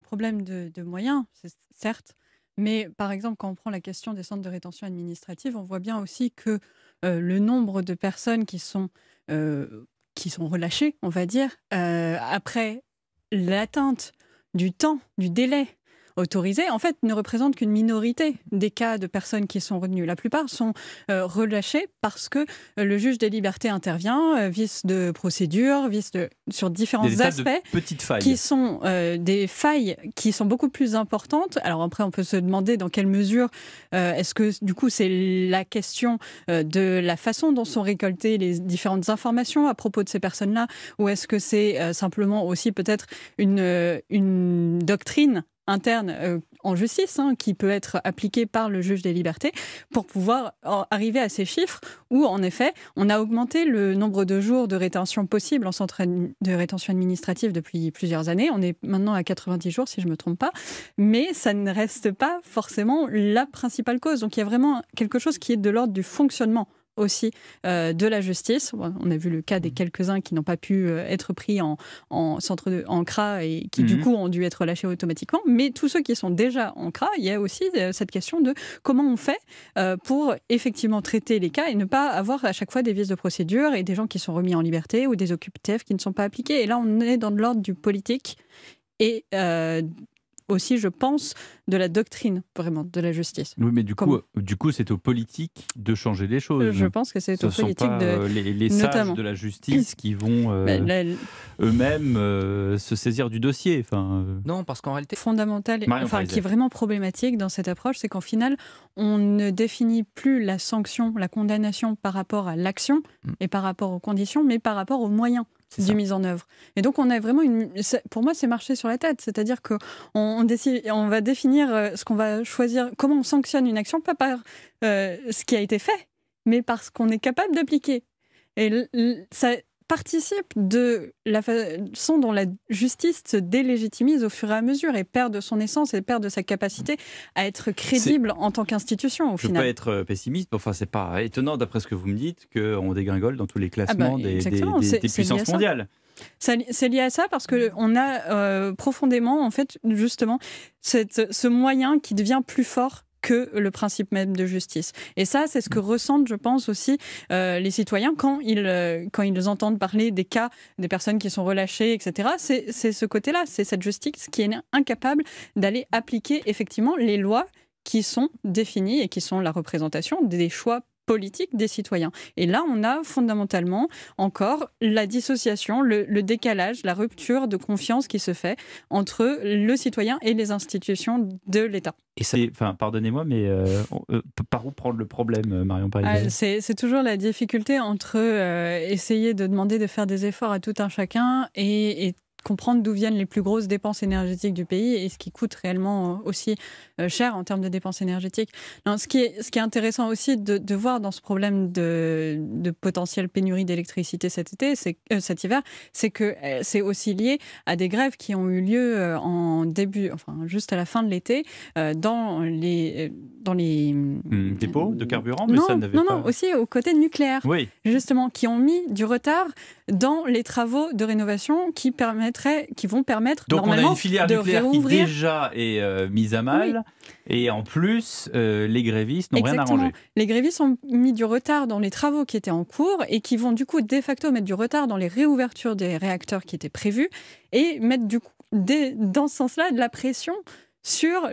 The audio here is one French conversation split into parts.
problème de moyens, certes, mais par exemple, quand on prend la question des centres de rétention administrative, on voit bien aussi que le nombre de personnes qui sont relâchées, on va dire, après l'atteinte du temps, du délai autorisé, en fait, ne représente qu'une minorité des cas de personnes qui sont retenues. La plupart sont relâchées parce que le juge des libertés intervient, vice de procédure, sur différents aspects petites failles. qui sont des failles qui sont beaucoup plus importantes. Alors après, on peut se demander dans quelle mesure est-ce que, du coup, c'est la question de la façon dont sont récoltées les différentes informations à propos de ces personnes-là, ou est-ce que c'est simplement aussi peut-être une doctrine interne en justice qui peut être appliquée par le juge des libertés pour pouvoir arriver à ces chiffres où, en effet, on a augmenté le nombre de jours de rétention possible en centre de rétention administrative depuis plusieurs années. On est maintenant à 90 jours, si je ne me trompe pas. Mais ça ne reste pas forcément la principale cause. Donc, il y a vraiment quelque chose qui est de l'ordre du fonctionnement aussi de la justice. On a vu le cas des quelques-uns qui n'ont pas pu être pris en CRA et qui du coup ont dû être relâchés automatiquement. Mais tous ceux qui sont déjà en CRA, il y a aussi cette question de comment on fait pour effectivement traiter les cas et ne pas avoir à chaque fois des vices de procédure et des gens qui sont remis en liberté ou des OQTF qui ne sont pas appliqués. Et là, on est dans l'ordre du politique et aussi, je pense, de la doctrine, vraiment, de la justice. Oui, mais du coup, c'est aux politiques de changer les choses. Je pense que c'est aux politiques les sages de la justice qui vont eux-mêmes se saisir du dossier. Non, parce qu'en réalité... Fondamental, qui est vraiment problématique dans cette approche, c'est qu'en final, on ne définit plus la sanction, la condamnation par rapport à l'action et par rapport aux conditions, mais par rapport aux moyens de mise en œuvre. Et donc, on a vraiment pour moi, c'est marcher sur la tête. C'est-à-dire qu'on va définir ce qu'on va choisir, comment on sanctionne une action, pas par ce qui a été fait, mais parce qu'on est capable d'appliquer. Et ça participe de la façon dont la justice se délégitimise au fur et à mesure et perd de son essence et perd de sa capacité à être crédible en tant qu'institution, au final. Je peux pas être pessimiste, enfin, c'est pas étonnant, d'après ce que vous me dites, qu'on dégringole dans tous les classements des puissances mondiales. C'est lié à ça parce qu'on a profondément, en fait, justement, ce moyen qui devient plus fort que le principe même de justice. Et ça, c'est ce que ressentent, je pense, aussi les citoyens quand ils entendent parler des cas des personnes qui sont relâchées, etc. C'est ce côté-là, c'est cette justice qui est incapable d'aller appliquer effectivement les lois qui sont définies et qui sont la représentation des choix politique des citoyens. Et là, on a fondamentalement encore la dissociation, le décalage, la rupture de confiance qui se fait entre le citoyen et les institutions de l'État. Et ça, pardonnez-moi, mais par où prendre le problème, Marion Parizet ? C'est toujours la difficulté entre essayer de demander de faire des efforts à tout un chacun et comprendre d'où viennent les plus grosses dépenses énergétiques du pays et ce qui coûte réellement aussi cher en termes de dépenses énergétiques. Non, ce qui est intéressant aussi de voir dans ce problème de potentielle pénurie d'électricité cet hiver, c'est que c'est aussi lié à des grèves qui ont eu lieu juste à la fin de l'été dans les dépôts de carburant, mais non, aussi au côté nucléaire, justement, qui ont mis du retard dans les travaux de rénovation qui vont permettre donc normalement on a une filière de nucléaire réouvrir. qui déjà est mise à mal, et en plus les grévistes n'ont rien arrangé. Les grévistes ont mis du retard dans les travaux qui étaient en cours et qui vont du coup de facto mettre du retard dans les réouvertures des réacteurs qui étaient prévus et mettre du coup dans ce sens-là de la pression sur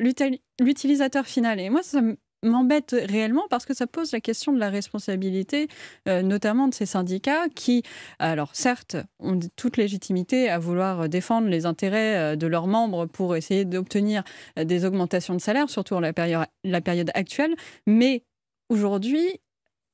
l'utilisateur final. Et moi, ça m'embête réellement parce que ça pose la question de la responsabilité, notamment de ces syndicats qui, alors certes, ont toute légitimité à vouloir défendre les intérêts de leurs membres pour essayer d'obtenir des augmentations de salaire, surtout en la période actuelle, mais aujourd'hui,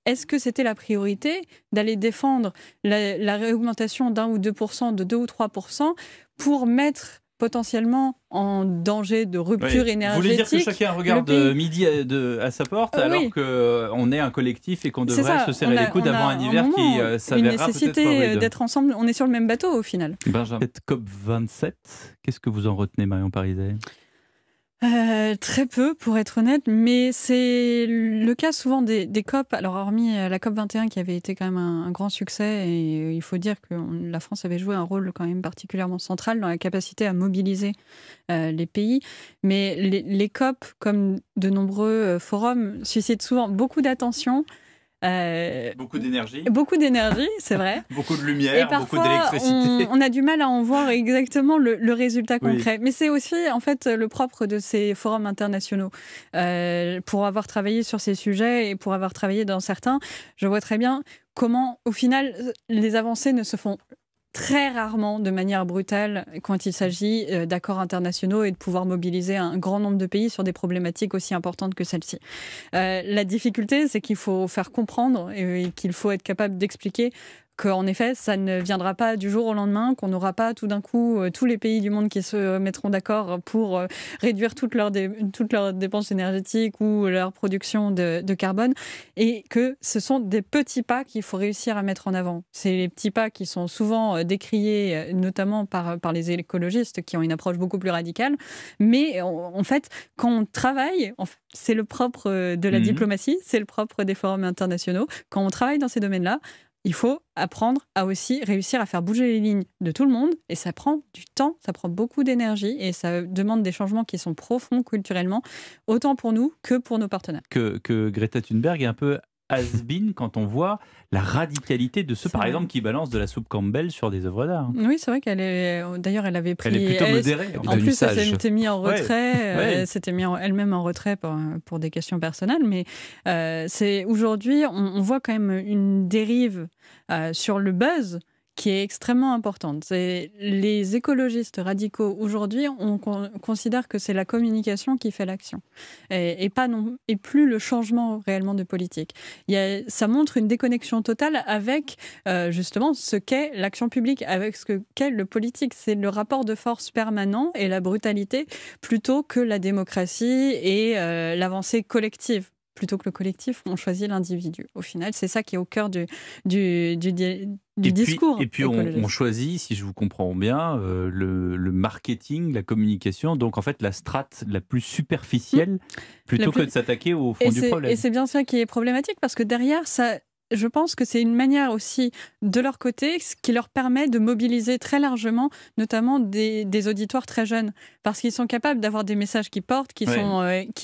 est-ce que c'était la priorité d'aller défendre la réaugmentation d'1 ou 2%, de 2 ou 3% pour mettre potentiellement en danger de rupture énergétique. Vous voulez dire que chacun regarde midi à sa porte alors qu'on est un collectif et qu'on devrait se serrer les coudes avant un hiver qui s'avérera peut-être rude. Une nécessité d'être ensemble, on est sur le même bateau au final. Benjamin, cette COP27, qu'est-ce que vous en retenez, Marion Parizet ? Très peu, pour être honnête, mais c'est le cas souvent des COP. Alors, hormis la COP 21 qui avait été quand même un grand succès, et il faut dire que la France avait joué un rôle quand même particulièrement central dans la capacité à mobiliser les pays. Mais les COP, comme de nombreux forums, suscitent souvent beaucoup d'attention. Beaucoup d'énergie. Beaucoup d'énergie, c'est vrai. Beaucoup de lumière, beaucoup d'électricité. On a du mal à en voir exactement le résultat concret. Oui. Mais c'est aussi en fait le propre de ces forums internationaux. Pour avoir travaillé sur ces sujets et pour avoir travaillé dans certains, je vois très bien comment, au final, les avancées ne se font très rarement de manière brutale quand il s'agit d'accords internationaux et de pouvoir mobiliser un grand nombre de pays sur des problématiques aussi importantes que celle-ci. La difficulté, c'est qu'il faut faire comprendre et qu'il faut être capable d'expliquer qu'en effet, ça ne viendra pas du jour au lendemain, qu'on n'aura pas tout d'un coup tous les pays du monde qui se mettront d'accord pour réduire toutes leurs dépenses énergétiques ou leur production de carbone, et que ce sont des petits pas qu'il faut réussir à mettre en avant. C'est les petits pas qui sont souvent décriés, notamment par les écologistes qui ont une approche beaucoup plus radicale, mais en fait, quand on travaille, c'est le propre de la diplomatie, c'est le propre des forums internationaux, quand on travaille dans ces domaines-là, il faut apprendre à aussi réussir à faire bouger les lignes de tout le monde, et ça prend du temps, ça prend beaucoup d'énergie et ça demande des changements qui sont profonds culturellement, autant pour nous que pour nos partenaires. Que Greta Thunberg est un peu has-been quand on voit la radicalité de ceux, par exemple, qui balancent de la soupe Campbell sur des œuvres d'art. Oui, c'est vrai qu'elle est. D'ailleurs, elle avait pris. Elle est plutôt modérée. En plus, elle s'était mise en retrait. Elle s'était mise elle-même en retrait pour des questions personnelles. Mais c'est aujourd'hui, on voit quand même une dérive sur le buzz qui est extrêmement importante. Les écologistes radicaux, aujourd'hui, on considère que c'est la communication qui fait l'action, et plus le changement réellement de politique. Ça montre une déconnexion totale avec justement ce qu'est l'action publique, avec ce qu'est le politique. C'est le rapport de force permanent et la brutalité, plutôt que la démocratie et l'avancée collective. Plutôt que le collectif, on choisit l'individu. Au final, c'est ça qui est au cœur du discours. Et puis on choisit, si je vous comprends bien, le marketing, la communication, donc en fait la strate la plus superficielle, plutôt que de s'attaquer au fond du problème. Et c'est bien ça qui est problématique, parce que derrière, je pense que c'est une manière aussi, de leur côté, ce qui leur permet de mobiliser très largement, notamment des auditoires très jeunes, parce qu'ils sont capables d'avoir des messages qui portent, qui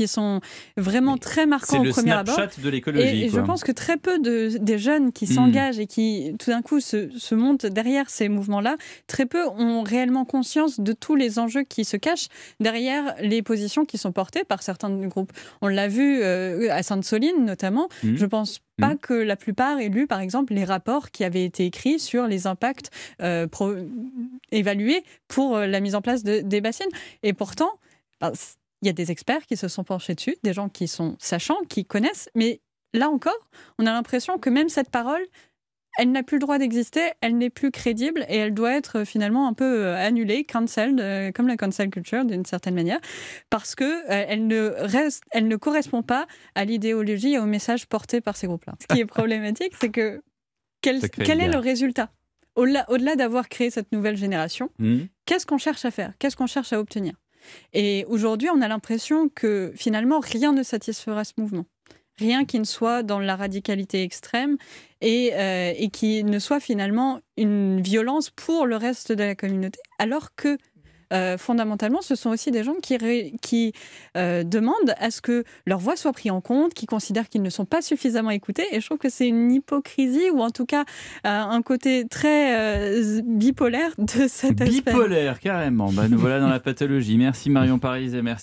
sont vraiment très marquants au premier abord. C'est le Snapchat de l'écologie. Et je pense que très peu des jeunes qui s'engagent et qui, tout d'un coup, se montent derrière ces mouvements-là, très peu ont réellement conscience de tous les enjeux qui se cachent derrière les positions qui sont portées par certains groupes. On l'a vu à Sainte-Soline, notamment. Je pense pas que la plupart aient lu, par exemple, les rapports qui avaient été écrits sur les impacts évalués pour la mise en place des bassines. Et pourtant, il y a des experts qui se sont penchés dessus, des gens qui sont sachants, qui connaissent, mais là encore, on a l'impression que même cette parole, elle n'a plus le droit d'exister, elle n'est plus crédible et elle doit être finalement un peu annulée, cancelled, comme la cancel culture d'une certaine manière, parce qu'elle ne correspond pas à l'idéologie et au message porté par ces groupes-là. Ce qui est problématique, c'est que quel est le résultat ? Au-delà d'avoir créé cette nouvelle génération, qu'est-ce qu'on cherche à faire ? Qu'est-ce qu'on cherche à obtenir ? Et aujourd'hui, on a l'impression que finalement, rien ne satisfera ce mouvement. Rien qui ne soit dans la radicalité extrême et qui ne soit finalement une violence pour le reste de la communauté, alors que fondamentalement, ce sont aussi des gens qui demandent à ce que leur voix soit prise en compte, qui considèrent qu'ils ne sont pas suffisamment écoutés. Et je trouve que c'est une hypocrisie, ou en tout cas un côté très bipolaire de cet aspect. Bipolaire, carrément. Nous voilà dans la pathologie. Merci Marion Paris et merci.